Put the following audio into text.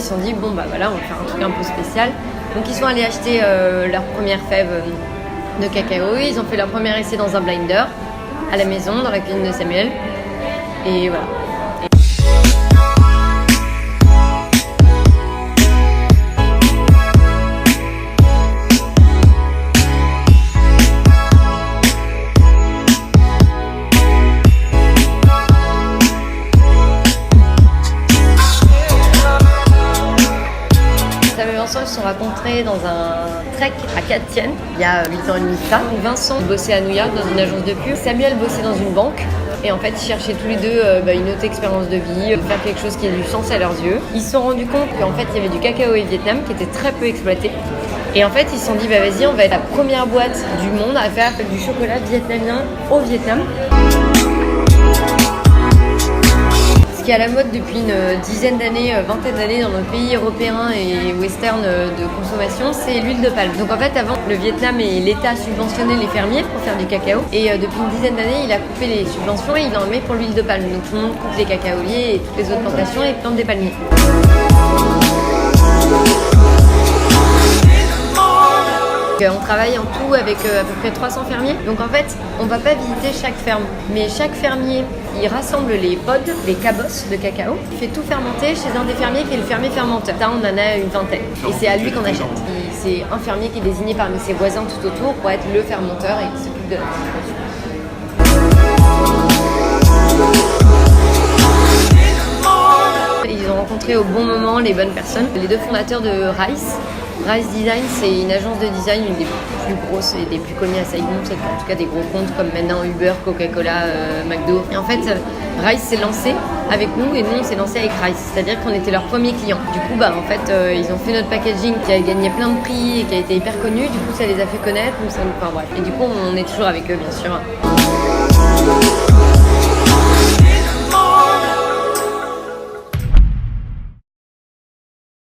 se sont dit bon bah voilà, on va faire un truc un peu spécial. Donc ils sont allés acheter leur première fève de cacao, ils ont fait leur premier essai dans un blinder à la maison, dans la cuisine de Samuel. Et voilà. Ils se sont rencontrés dans un trek à Catienne il y a 8 ans et demi de ça. Vincent bossait à New York dans une agence de pub, Samuel bossait dans une banque et en fait ils cherchaient tous les deux une autre expérience de vie, faire quelque chose qui ait du sens à leurs yeux. Ils se sont rendus compte qu'en fait il y avait du cacao au Vietnam qui était très peu exploité et en fait ils se sont dit vas-y, on va être la première boîte du monde à faire du chocolat vietnamien au Vietnam. Qui est à la mode depuis une dizaine d'années, vingtaine d'années dans nos pays européens et western de consommation, c'est l'huile de palme. Donc en fait avant, le Vietnam et l'État subventionnaient les fermiers pour faire du cacao et depuis une dizaine d'années il a coupé les subventions et il en met pour l'huile de palme. Donc tout le monde coupe les cacaoliers et toutes les autres plantations et plante des palmiers. On travaille en tout avec à peu près 300 fermiers. Donc en fait, on ne va pas visiter chaque ferme. Mais chaque fermier, il rassemble les pods, les cabosses de cacao. Il fait tout fermenter chez un des fermiers qui est le fermier fermenteur. Là, on en a une vingtaine. Et c'est à lui qu'on achète. C'est un fermier qui est désigné parmi ses voisins tout autour pour être le fermenteur et qui s'occupe de la distribution. Ils ont rencontré au bon moment les bonnes personnes. Les deux fondateurs de Rice. Rice Design, c'est une agence de design, une des plus grosses et des plus connues à Saigon, c'est en tout cas des gros comptes comme maintenant Uber, Coca-Cola, McDo. Et en fait, Rice s'est lancé avec nous et nous on s'est lancé avec Rice, c'est-à-dire qu'on était leur premier client. Du coup, ils ont fait notre packaging qui a gagné plein de prix et qui a été hyper connu. Du coup, ça les a fait connaître. Et du coup, on est toujours avec eux, bien sûr.